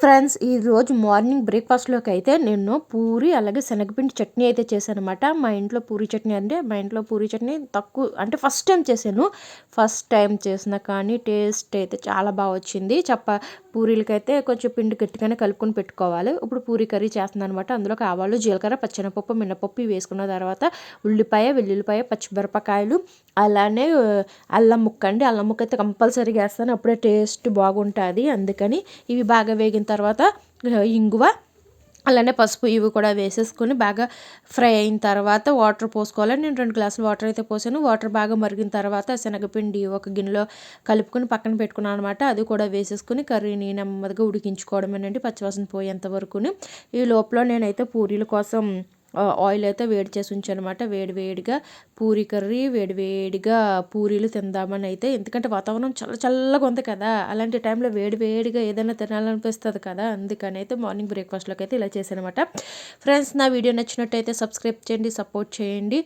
Friends, ఈరోజు morning బ్రేక్ఫాస్ట్లోకి అయితే నేను పూరి అలాగే శనగపిండి చట్నీ అయితే చేశానమాట. మా ఇంట్లో పూరి చట్నీ అంటే మా ఇంట్లో పూరి చట్నీ తక్కువ అంటే ఫస్ట్ టైం చేశాను. ఫస్ట్ టైం చేసిన కానీ టేస్ట్ అయితే చాలా బాగా వచ్చింది. పూరీలకైతే కొంచెం పిండి గట్టిగానే కలుపుకొని పెట్టుకోవాలి. ఇప్పుడు పూరి కర్రీ చేస్తున్నాను అనమాట. అందులో ఆవాలు, జీలకర్ర, పచ్చెనపప్పు, మినపప్పు వేసుకున్న తర్వాత ఉల్లిపాయ, వెల్లుల్లిపాయ, పచ్చిమిరపకాయలు అలానే అల్లం ముక్క అండి. అల్లం ముక్క అయితే కంపల్సరీగా వేస్తాను, అప్పుడే టేస్ట్ బాగుంటుంది. అందుకని ఇవి బాగా వేగిన తర్వాత ఇంగువ అలానే పసుపు ఇవి కూడా వేసేసుకొని బాగా ఫ్రై అయిన తర్వాత వాటర్ పోసుకోవాలి. నేను 2 గ్లాసులు వాటర్ అయితే పోసాను. వాటర్ బాగా మరిగిన తర్వాత శనగపిండి ఒక గిన్నెలో కలుపుకొని పక్కన పెట్టుకున్నాను అనమాట. అది కూడా వేసేసుకొని కర్రీని నెమ్మదిగా ఉడికించుకోవడమేనండి, పచ్చివాసన పోయేంత వరకుని. ఈ లోపల నేనైతే పూరీల కోసం ఆయిల్ అయితే వేడి చేసి ఉంచానమాట. వేడివేడిగా పూరీ కర్రీ వేడివేడిగా పూరీలు తిందామని అయితే, ఎందుకంటే వాతావరణం చల్లగా ఉంది కదా, అలాంటి టైంలో వేడివేడిగా ఏదైనా తినాలనిపిస్తుంది కదా, అందుకని అయితే మార్నింగ్ బ్రేక్ఫాస్ట్లోకి అయితే ఇలా చేశానమాట. ఫ్రెండ్స్, నా వీడియో నచ్చినట్టయితే సబ్స్క్రైబ్ చేయండి, సపోర్ట్ చేయండి.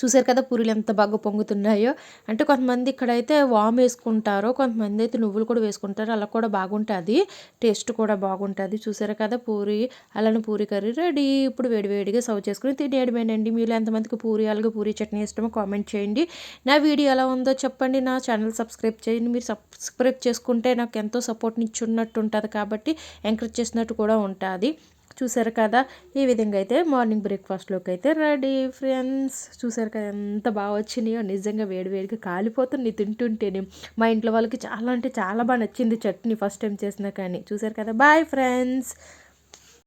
చూసారు కదా పూరీలు ఎంత బాగా పొంగుతున్నాయో. అంటే కొంతమంది ఇక్కడైతే వాము వేసుకుంటారు, కొంతమంది అయితే నువ్వులు కూడా వేసుకుంటారు. అలా కూడా బాగుంటుంది, టేస్ట్ కూడా బాగుంటుంది. చూసారు కదా పూరి అలానే పూరి కర్రీ రెడీ. ఇప్పుడు వేడివేడిగా సర్వ్ చేసుకుని తినేయడమేనండి. మీరు ఎంతమందికి పూరి అలాగే పూరి చట్నీ ఇష్టమో కామెంట్ చేయండి. నా వీడియో ఎలా ఉందో చెప్పండి. నా ఛానల్ సబ్స్క్రైబ్ చేయండి. మీరు సబ్స్క్రైబ్ చేసుకుంటే నాకు ఎంతో సపోర్ట్ని ఇచ్చున్నట్టు ఉంటుంది, కాబట్టి ఎంకరేజ్ చేసినట్టు కూడా ఉంటుంది. చూసారు కదా, ఈ విధంగా అయితే మార్నింగ్ బ్రేక్ఫాస్ట్లోకి అయితే రెడీ. ఫ్రెండ్స్, చూసారు కదా ఎంత బాగా వచ్చినాయో, నిజంగా వేడివేడిగా కాలిపోతుంది తింటుంటేనే. మా ఇంట్లో వాళ్ళకి చాలా అంటే చాలా బాగా నచ్చింది చట్నీ, ఫస్ట్ టైం చేసినా కానీ. చూసారు కదా, బాయ్ ఫ్రెండ్స్.